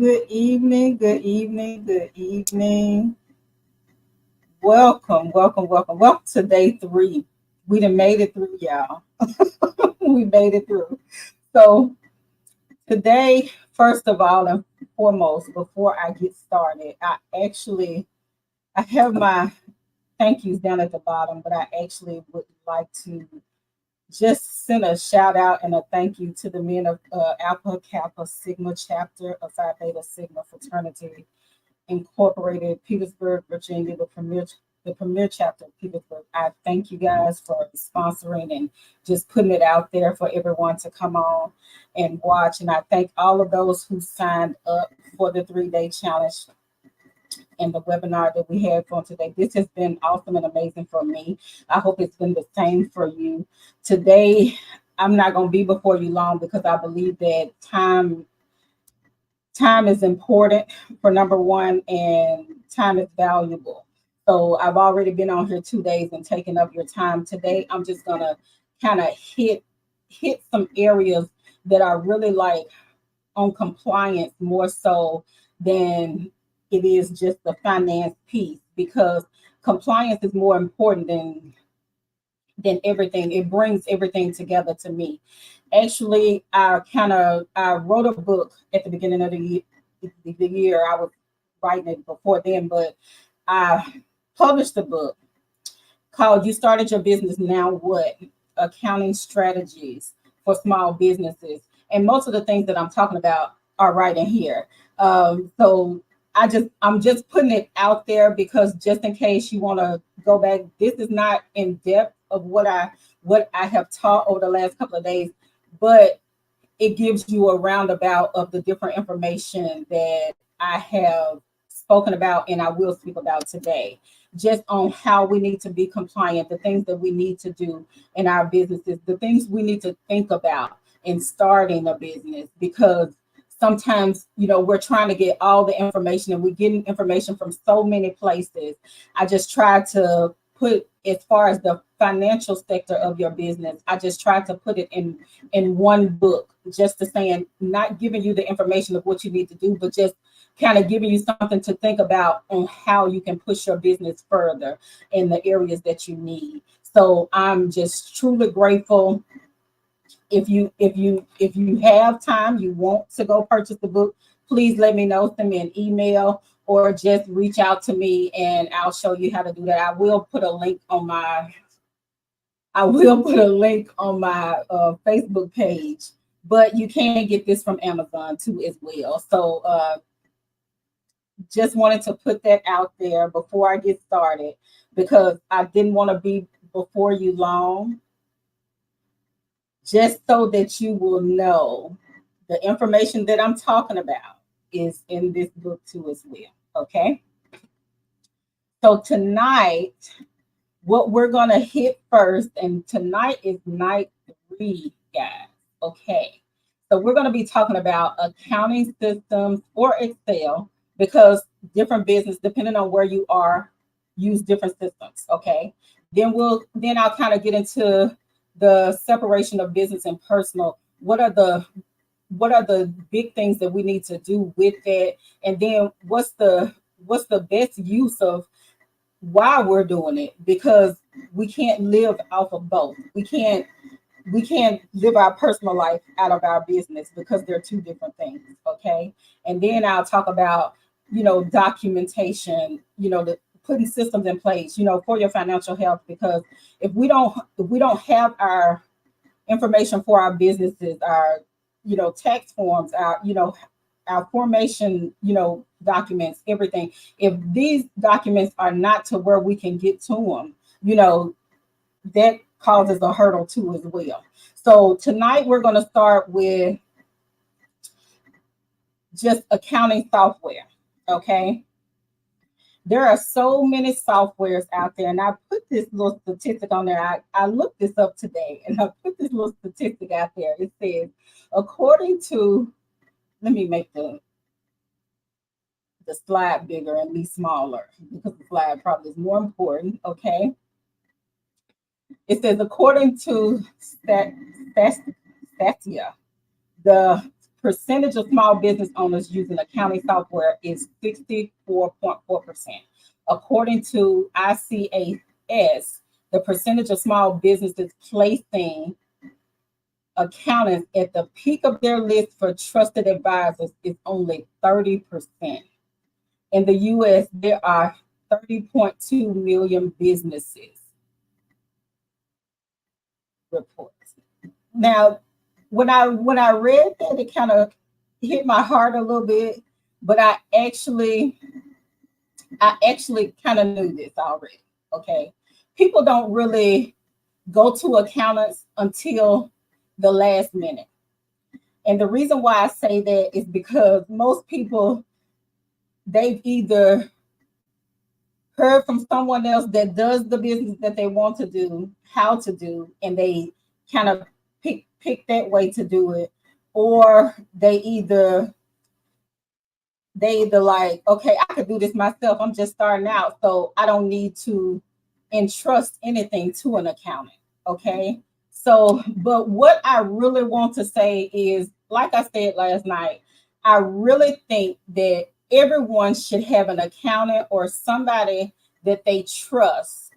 Good evening, good evening, good evening. Welcome to day three. We done made it through, y'all. We made it through. So today, first of all and foremost, before I get started, I have my thank yous down at the bottom, but I actually would like to just send a shout out and a thank you to the men of Alpha Kappa Sigma chapter of Phi Beta Sigma fraternity Incorporated, Petersburg, Virginia, the premier chapter of Petersburg. I thank you guys for sponsoring and just putting it out there for everyone to come on and watch. And I thank all of those who signed up for the 3-day challenge and the webinar that we had for today. This has been awesome and amazing for me. I hope it's been the same for you. Today, I'm not going to be before you long because I believe that time is important for number one, and time is valuable. So I've already been on here 2 days and taken up your time. Today, I'm just gonna kind of hit some areas that are really like on compliance more so than it is just the finance piece, because compliance is more important than everything. It brings everything together to me. Actually, I wrote a book at the beginning of the year. I was writing it before then, but I published a book called "You Started Your Business Now What: Accounting Strategies for Small Businesses." And most of the things that I'm talking about are right in here. So I'm just putting it out there because just in case you want to go back, this is not in depth of what I have taught over the last couple of days, but it gives you a roundabout of the different information that I have spoken about and I will speak about today, just on how we need to be compliant, the things that we need to do in our businesses, the things we need to think about in starting a business, because sometimes we're trying to get all the information and we're getting information from so many places. I just try to put, as far as the financial sector of your business, I just try to put it in one book, just to saying, not giving you the information of what you need to do, but just kind of giving you something to think about on how you can push your business further in the areas that you need. So I'm just truly grateful. If you have time, you want to go purchase the book, please let me know. Send me an email or just reach out to me and I'll show you how to do that. I will put a link on my Facebook page, but you can get this from Amazon too as well. So just wanted to put that out there before I get started, because I didn't want to be before you long, just so that you will know the information that I'm talking about is in this book too as well. Okay. So tonight, what we're going to hit first, and tonight is night 3, guys. Okay. So we're going to be talking about accounting systems or Excel, because different business, depending on where you are, use different systems. Okay. Then I'll kind of get into the separation of business and personal. What are the big things that we need to do with that? And then what's the best use of why we're doing it, because we can't live off of both. We can't live our personal life out of our business, because they're two different things. Okay. And then I'll talk about documentation, the putting systems in place, for your financial health, because if we don't have our information for our businesses, our tax forms, our formation, documents, everything. If these documents are not to where we can get to them, that causes a hurdle too as well. So tonight we're going to start with just accounting software. Okay. There are so many softwares out there, and I put this little statistic on there. I looked this up today, and I put this little statistic out there. It says, according to, let me make the slide bigger and be smaller, because the slide probably is more important. Okay. It says, according to Statia, the percentage of small business owners using accounting software is 64.4%. According to ICAS, the percentage of small businesses placing accountants at the peak of their list for trusted advisors is only 30%. In the US, there are 30.2 million businesses reports. Now, when I read that, it kind of hit my heart a little bit, but I actually kind of knew this already. Okay, people don't really go to accountants until the last minute, and the reason why I say that is because most people, they've either heard from someone else that does the business that they want to do, how to do, and they kind of pick that way to do it, or they either like, okay, I could do this myself. I'm just starting out, so I don't need to entrust anything to an accountant. Okay. So, but what I really want to say is, like I said last night, I really think that everyone should have an accountant or somebody that they trust,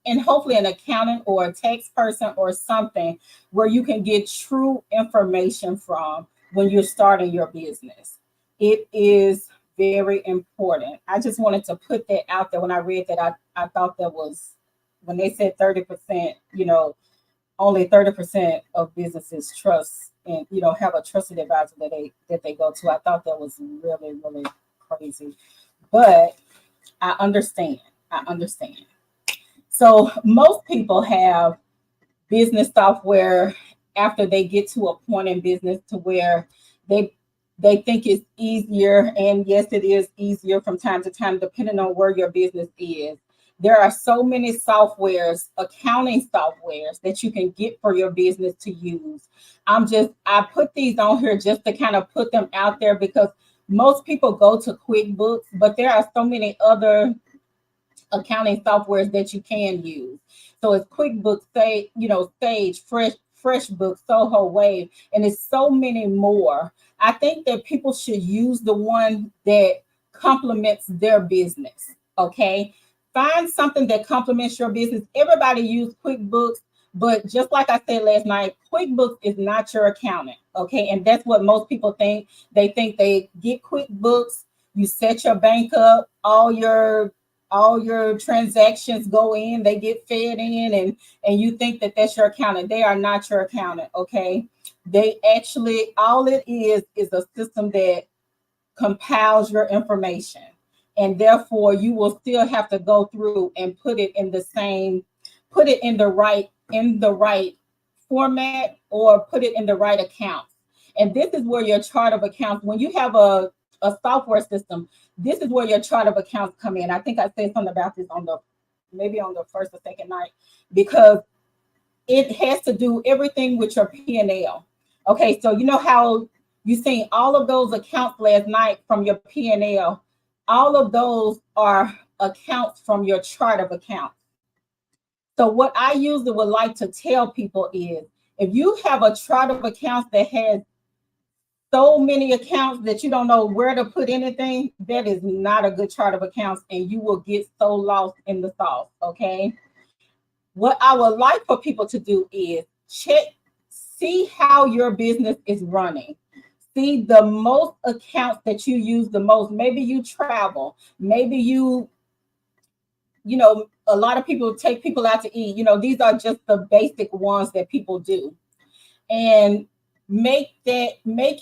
and hopefully an accountant or a tax person or something where you can get true information from when you're starting your business. It is very important. I just wanted to put that out there. When I read that, I thought that was, when they said 30%, only 30% of businesses trust and have a trusted advisor that they go to. I thought that was really, really crazy. But I understand. So most people have business software after they get to a point in business to where they think it's easier. And yes, it is easier from time to time, depending on where your business is. There are so many softwares, accounting softwares that you can get for your business to use. I put these on here just to kind of put them out there because most people go to QuickBooks, but there are so many other accounting softwares that you can use. So it's QuickBooks, Sage, FreshBooks, Soho Wave, and it's so many more. I think that people should use the one that complements their business. Okay, find something that complements your business. Everybody use QuickBooks, but just like I said last night, QuickBooks is not your accountant. Okay, and that's what most people think. They think they get QuickBooks, you set your bank up, all your transactions go in, they get fed in, and you think that that's your accountant. They are not your accountant. Okay, they actually, all it is a system that compiles your information, and therefore you will still have to go through and put it in the right format, or put it in the right account. And this is where your chart of accounts, when you have a software system, this is where your chart of accounts come in. I think I said something about this maybe on the first or second night, because it has to do everything with your P&L. Okay, so you know how you seen all of those accounts last night from your P&L, all of those are accounts from your chart of accounts. So what I usually would like to tell people is, if you have a chart of accounts that has so many accounts that you don't know where to put anything, that is not a good chart of accounts, and you will get so lost in the sauce. Okay, what I would like for people to do is see how your business is running. See the most accounts that you use the most. Maybe you travel, maybe a lot of people take people out to eat. These are just the basic ones that people do. And make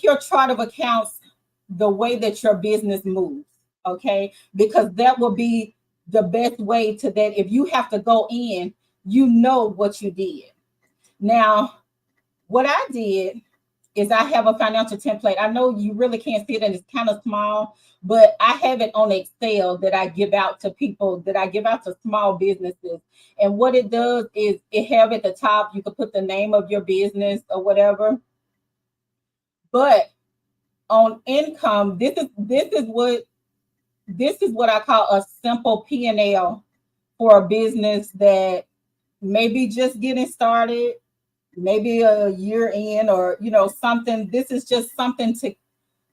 your chart of accounts the way that your business moves. Okay, because that will be the best way to that. If you have to go in, you know what you did. Now, what I did is I have a financial template. I know you really can't see it and it's kind of small, but I have it on Excel that I give out to people, that I give out to small businesses. And what it does is it have at the top, you can put the name of your business or whatever. But on income, this is what I call a simple P&L for a business that maybe just getting started, maybe a year in, or something. This is just something to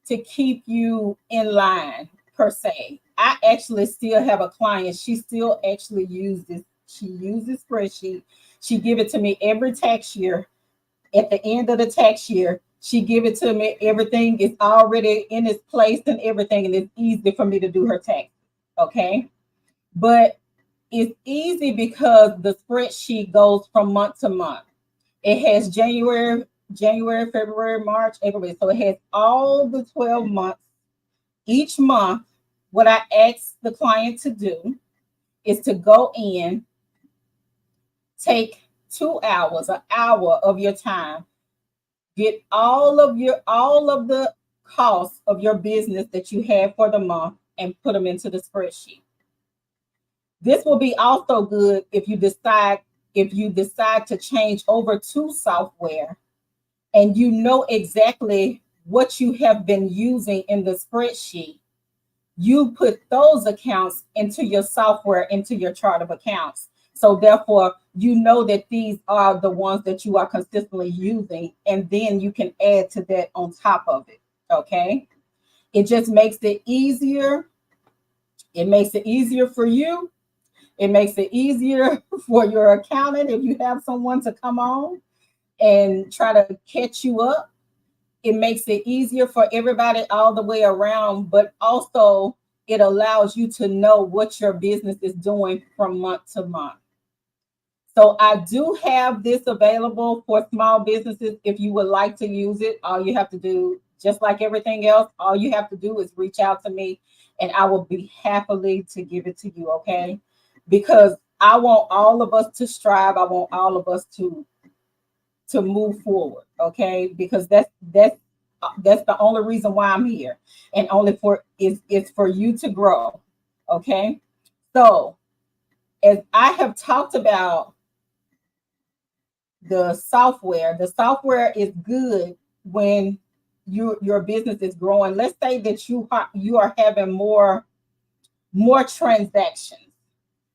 to keep you in line per se. I actually still have a client. She still actually uses, she uses spreadsheet. She give it to me every tax year. At the end of the tax year, she give it to me. Everything is already in its place and everything, and it's easy for me to do her tax. Okay. But it's easy because the spreadsheet goes from month to month. It has January, February, March, April, May. So it has all the 12 months. Each month, what I ask the client to do is to go in, take 2 hours, an hour of your time, get all of the costs of your business that you have for the month and put them into the spreadsheet. This will be also good if you decide to change over to software and you know exactly what you have been using in the spreadsheet. You put those accounts into your software, into your chart of accounts. So therefore, you know that these are the ones that you are consistently using, and then you can add to that on top of it. Okay. It just makes it easier. It makes it easier for you. It makes it easier for your accountant if you have someone to come on and try to catch you up. It makes it easier for everybody all the way around, but also it allows you to know what your business is doing from month to month. So I do have this available for small businesses. If you would like to use it, all you have to do, just like everything else, all you have to do is reach out to me and I will be happily to give it to you, okay? Because I want all of us to strive. I want all of us to move forward, okay? Because that's the only reason why I'm here, and only for is for you to grow, okay? So as I have talked about the software is good when your business is growing. Let's say that you are having more transactions.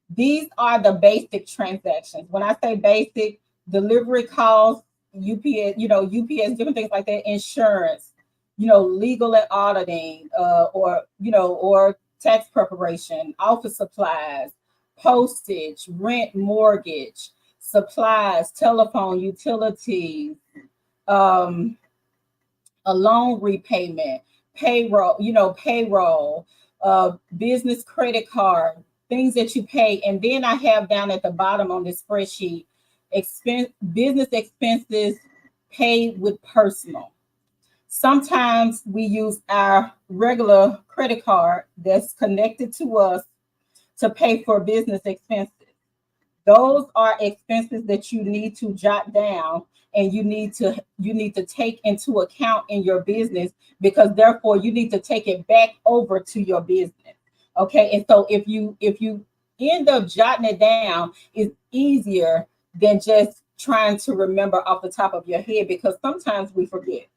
These are the basic transactions. When I say basic, delivery calls, UPS, different things like that, insurance, legal and auditing, or tax preparation, office supplies, postage, rent, mortgage, supplies, telephone, utilities, um, a loan repayment, payroll, business credit card, things that you pay. And then I have down at the bottom on this spreadsheet, business expenses paid with personal. Sometimes we use our regular credit card that's connected to us to pay for business expenses. Those are expenses that you need to jot down and you need to take into account in your business, because therefore you need to take it back over to your business. Okay. And so if you end up jotting it down, it's easier than just trying to remember off the top of your head, because sometimes we forget.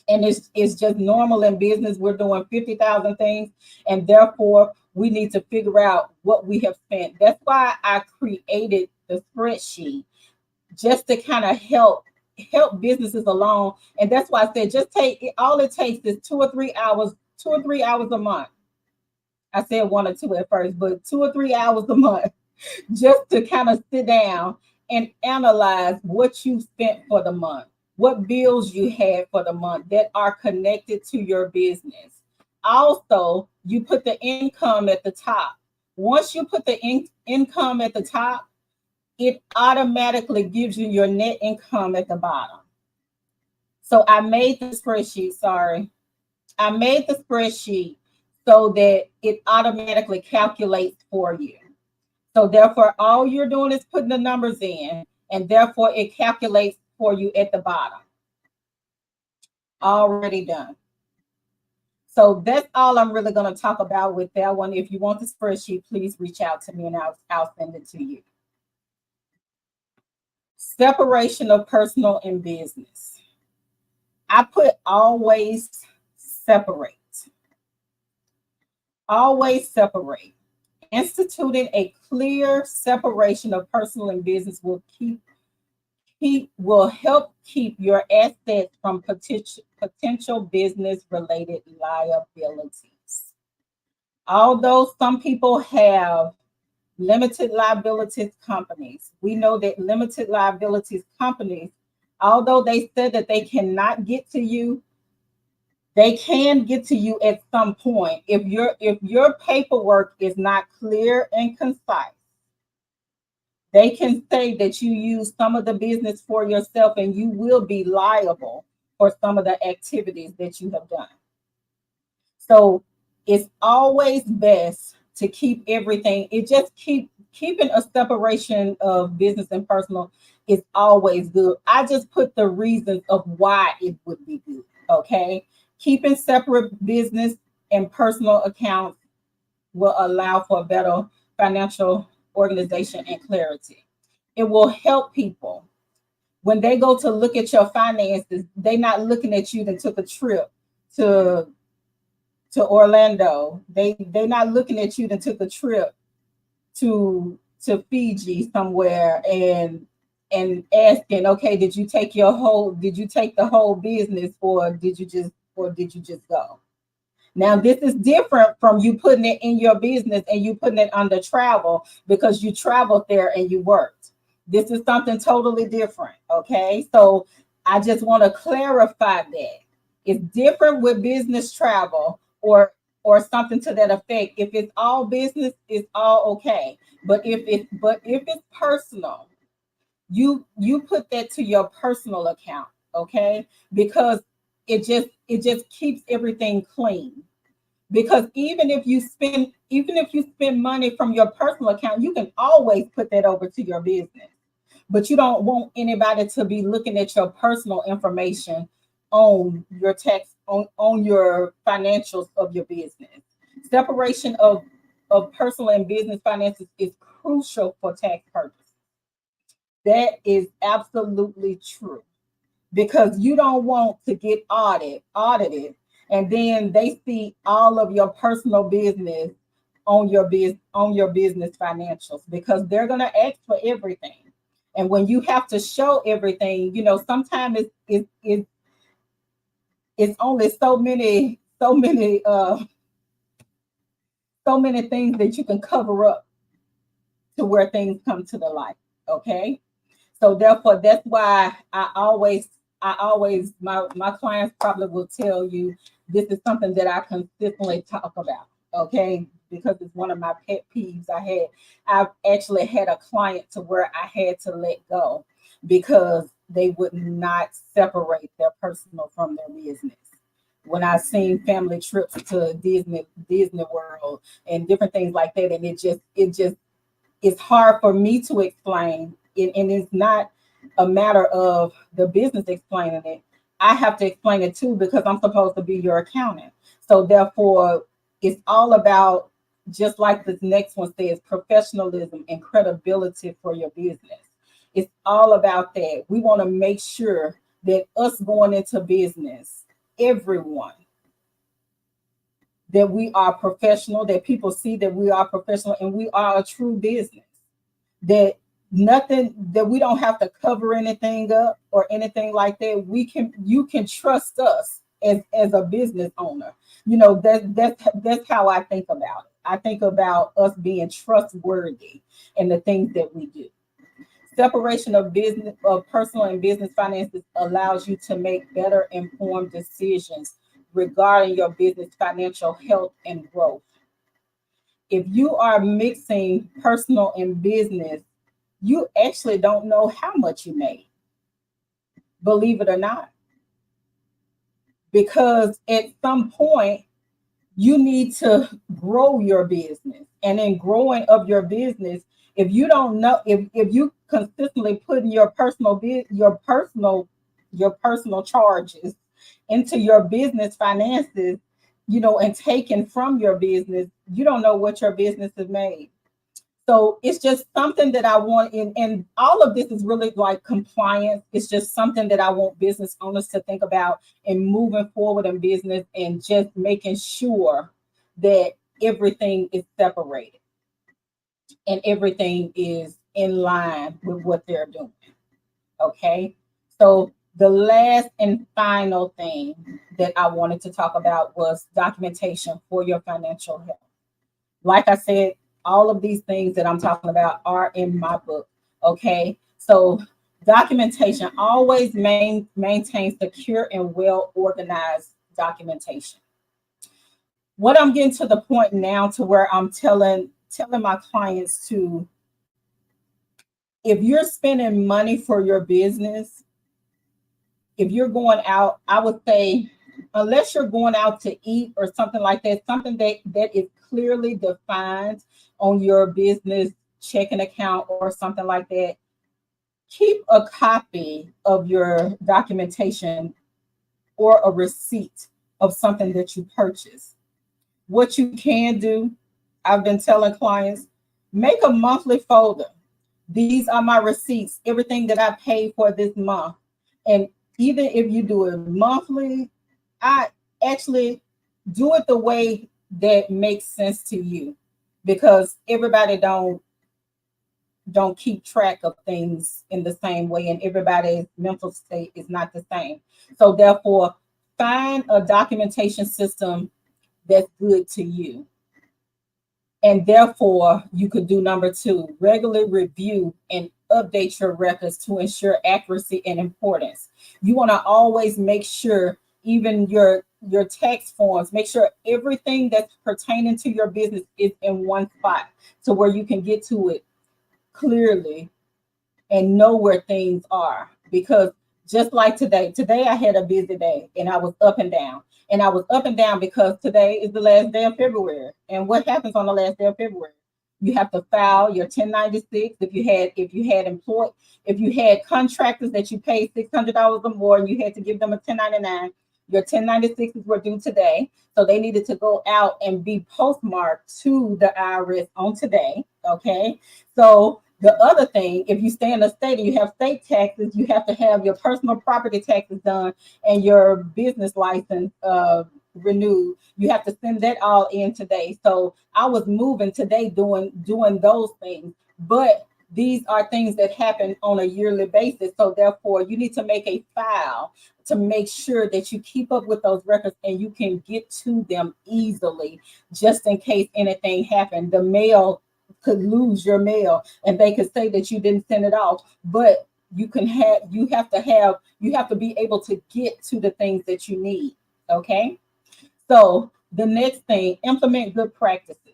And it's just normal in business. We're doing 50,000 things, and therefore we need to figure out what we have spent. That's why I created the spreadsheet, just to kind of help businesses along. And that's why I said just take it. All it takes is 2 or 3 hours, 2 or 3 hours a month. I said 1 or 2 at first, but 2 or 3 hours a month just to kind of sit down and analyze what you spent for the month, what bills you had for the month that are connected to your business. Also, you put the income at the top. Once you put the income at the top, it automatically gives you your net income at the bottom. So I made the spreadsheet, sorry. I made the spreadsheet so that it automatically calculates for you. So therefore, all you're doing is putting the numbers in, and therefore it calculates for you at the bottom. Already done. So that's all I'm really going to talk about with that one. If you want the spreadsheet, please reach out to me and I'll send it to you. Separation of personal and business. I put always separate. Always separate. Instituting a clear separation of personal and business will keep He will help keep your assets from potential business related liabilities. Although some people have limited liabilities companies, we know that limited liabilities companies, although they said that they cannot get to you, they can get to you at some point. If your paperwork is not clear and concise, they can say that you use some of the business for yourself and you will be liable for some of the activities that you have done. So it's always best to keep everything. It just keeping a separation of business and personal is always good. I just put the reasons of why it would be good. Okay. Keeping separate business and personal accounts will allow for better financial organization and clarity. It will help people when they go to look at your finances. They're not looking at you that took a trip to Orlando. They're not looking at you that took a trip to Fiji somewhere and asking, okay, did you take the whole business or did you just go? Now, this is different from you putting it in your business and you putting it under travel because you traveled there and you worked. This is something totally different. Okay. So I just want to clarify that. It's different with business travel or something to that effect. If it's all business, it's all okay. But if it's personal, you put that to your personal account, okay? Because it just keeps everything clean. Because even if you spend money from your personal account, you can always put that over to your business. But you don't want anybody to be looking at your personal information on your financials of your business. Separation of personal and business finances is crucial for tax purposes. That is absolutely true because you don't want to get audited, and then they see all of your personal business on your business financials because they're going to ask for everything. And when you have to show everything, sometimes it's only so many things that you can cover up to where things come to the light. Okay. So therefore, that's why I always my clients probably will tell you this is something that I consistently talk about. Okay, because it's one of my pet peeves. I've actually had a client to where I had to let go because they would not separate their personal from their business. When I seen family trips to Disney World and different things like that, and it just it's hard for me to explain, and it's not a matter of the business explaining it. I have to explain it too because I'm supposed to be your accountant. So therefore, it's all about, just like this next one says, professionalism and credibility for your business. It's all about that. We want to make sure that us going into business, everyone, that we are professional, that people see that we are professional and we are a true business. That nothing, that we don't have to cover anything up or anything like that. You can trust us as a business owner. That's how I think about it. I think about us being trustworthy in the things that we do. Separation of personal and business finances allows you to make better informed decisions regarding your business financial health and growth. If you are mixing personal and business, you actually don't know how much you made, believe it or not, because at some point you need to grow your business. And in growing of your business, if you don't know, if you consistently putting your personal charges into your business finances, and taking from your business, you don't know what your business has made. So it's just something that I want, and all of this is really like compliance. It's just something that I want business owners to think about and moving forward in business, and just making sure that everything is separated and everything is in line with what they're doing. Okay. So the last and final thing that I wanted to talk about was documentation for your financial health. Like I said, all of these things that I'm talking about are in my book. Okay. So documentation always maintain secure and well organized documentation. What I'm getting to the point now to where I'm telling my clients to, if you're spending money for your business, if you're going out, I would say, unless you're going out to eat or something like that, something that is clearly defined on your business checking account or something like that, keep a copy of your documentation or a receipt of something that you purchased. What you can do, I've been telling clients, make a monthly folder. These are my receipts, everything that I paid for this month. And even if you do it monthly, I actually do it the way that makes sense to you, because everybody don't keep track of things in the same way, and everybody's mental state is not the same. So therefore, find a documentation system that's good to you. And therefore, you could do number two, regularly review and update your records to ensure accuracy and importance. You want to always make sure, even your tax forms, make sure everything that's pertaining to your business is in one spot to where you can get to it clearly and know where things are. Because just like today I had a busy day and I was up and down. And I was up and down because today is the last day of February. And what happens on the last day of February? You have to file your 1096 if you had contractors that you paid $600 or more and you had to give them a 1099. Your 1096s were due today. So they needed to go out and be postmarked to the IRS on today. Okay. So the other thing, if you stay in the state and you have state taxes, you have to have your personal property taxes done and your business license renewed. You have to send that all in today. So I was moving today doing those things, but these are things that happen on a yearly basis. So therefore, you need to make a file to make sure that you keep up with those records and you can get to them easily, just in case anything happened. The mail could lose your mail and they could say that you didn't send it off, but you have to be able to get to the things that you need. Okay. So the next thing, implement good practices.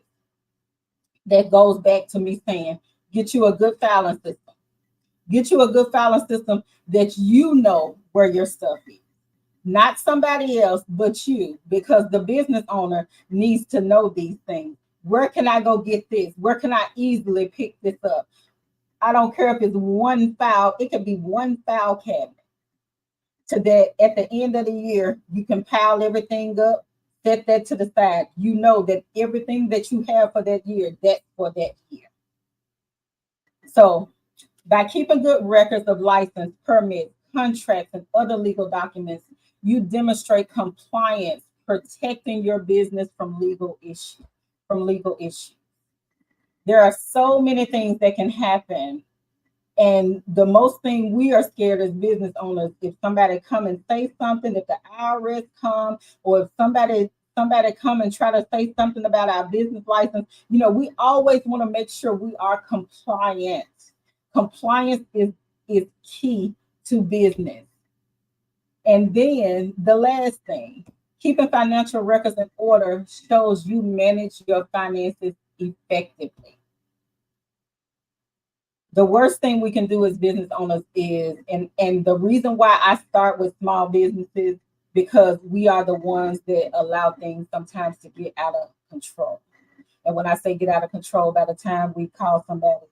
That goes back to me saying, get you a good filing system. Get you a good filing system that you know where your stuff is. Not somebody else, but you, because the business owner needs to know these things. Where can I go get this? Where can I easily pick this up? I don't care if it's one file, it could be one file cabinet. To that at the end of the year, you can pile everything up, set that to the side. You know that everything that you have for that year, that's for that year. So by keeping good records of license, permits, contracts, and other legal documents, you demonstrate compliance, protecting your business from legal issues. From legal issues. There are so many things that can happen. And the most thing we are scared as business owners, if somebody come and say something, if the IRS come, or if somebody come and try to say something about our business license, we always want to make sure we are compliant. Compliance is key to business. And then the last thing, keeping financial records in order shows you manage your finances effectively. The worst thing we can do as business owners is, and the reason why I start with small businesses, because we are the ones that allow things sometimes to get out of control. And when I say get out of control, by the time we call somebody,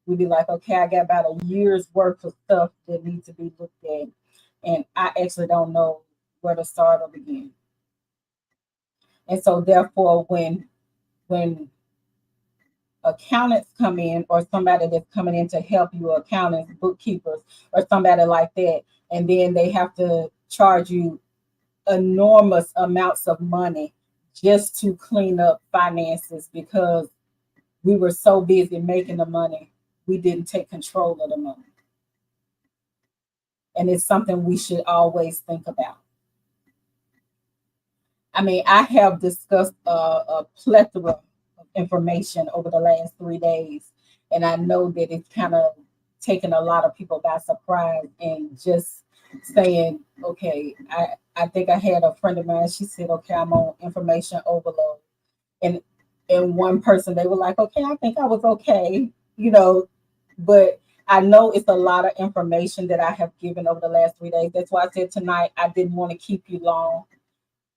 we'd be like, okay, I got about a year's worth of stuff that needs to be looked at. And I actually don't know where to start or begin. And so therefore, when accountants come in, or somebody that's coming in to help you, accountants, bookkeepers, or somebody like that, and then they have to charge you enormous amounts of money just to clean up finances because we were so busy making the money, we didn't take control of the money. And it's something we should always think about. I mean, I have discussed a plethora of information over the last 3 days, and I know that it's kind of taken a lot of people by surprise. And just saying, okay, I think I had a friend of mine. She said, okay, I'm on information overload, and one person they were like, okay, I think I was okay, but I know it's a lot of information that I have given over the last 3 days. That's why I said tonight I didn't want to keep you long.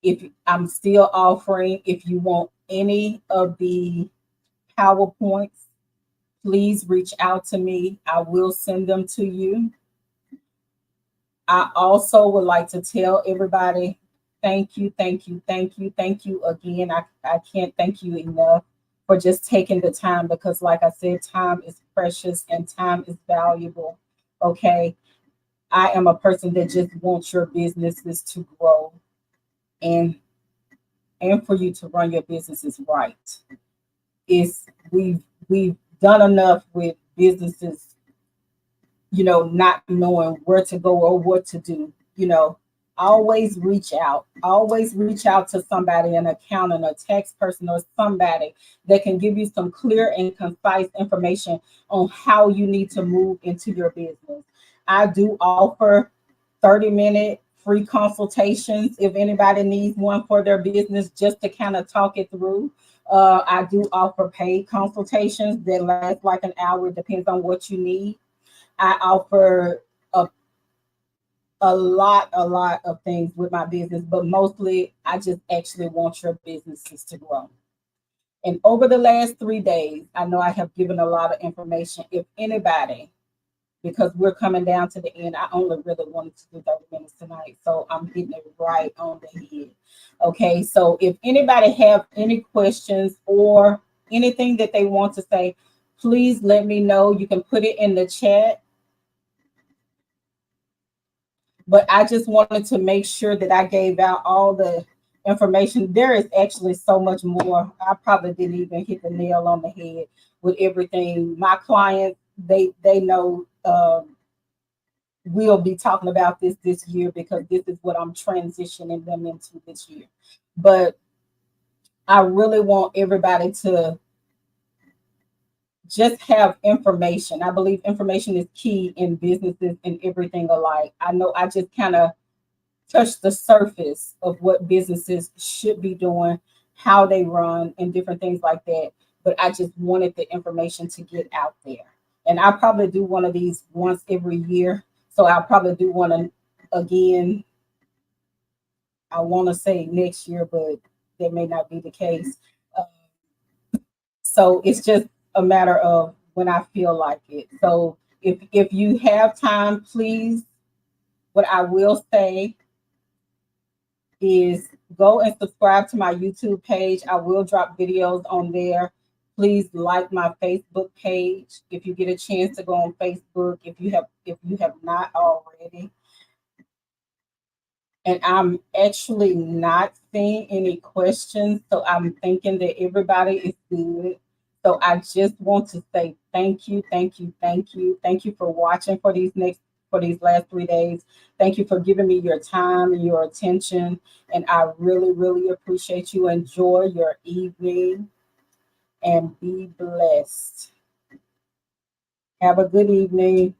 If I'm still offering, if you want any of the PowerPoints, please reach out to me. I will send them to you. I also would like to tell everybody thank you, thank you, thank you, thank you again. I can't thank you enough for just taking the time, because, like I said, time is precious and time is valuable. Okay. I am a person that just wants your businesses to grow, and for you to run your businesses right. Is we've done enough with businesses, not knowing where to go or what to do. Always reach out. Always reach out to somebody, an accountant, a tax person, or somebody that can give you some clear and concise information on how you need to move into your business. I do offer 30-minute free consultations if anybody needs one for their business, just to kind of talk it through. I do offer paid consultations that last like an hour. It depends on what you need. I offer a lot of things with my business, but mostly I just actually want your businesses to grow. And over the last 3 days, I know I have given a lot of information. If anybody, because we're coming down to the end, I only really wanted to do 30 minutes tonight, so I'm hitting it right on the head. Okay, so if anybody have any questions or anything that they want to say, please let me know. You can put it in the chat. But I just wanted to make sure that I gave out all the information. There is actually so much more. I probably didn't even hit the nail on the head with everything. My clients, they know we'll be talking about this year, because this is what I'm transitioning them into this year. But I really want everybody to just have information. I believe information is key in businesses and everything alike. I know I just kind of touched the surface of what businesses should be doing, how they run, and different things like that. But I just wanted the information to get out there. And I probably do one of these once every year. So I'll probably do one again. I want to say next year, but that may not be the case. Uh, so it's just a matter of when I feel like it. So if you have time, please, what I will say is go and subscribe to my YouTube page. I will drop videos on there. Please like my Facebook page if you get a chance to go on Facebook, if you have not already. And I'm actually not seeing any questions, so I'm thinking that everybody is good. So I just want to say thank you, thank you, thank you, thank you for watching for these last 3 days. Thank you for giving me your time and your attention, and I really, really appreciate you. Enjoy your evening and be blessed. Have a good evening.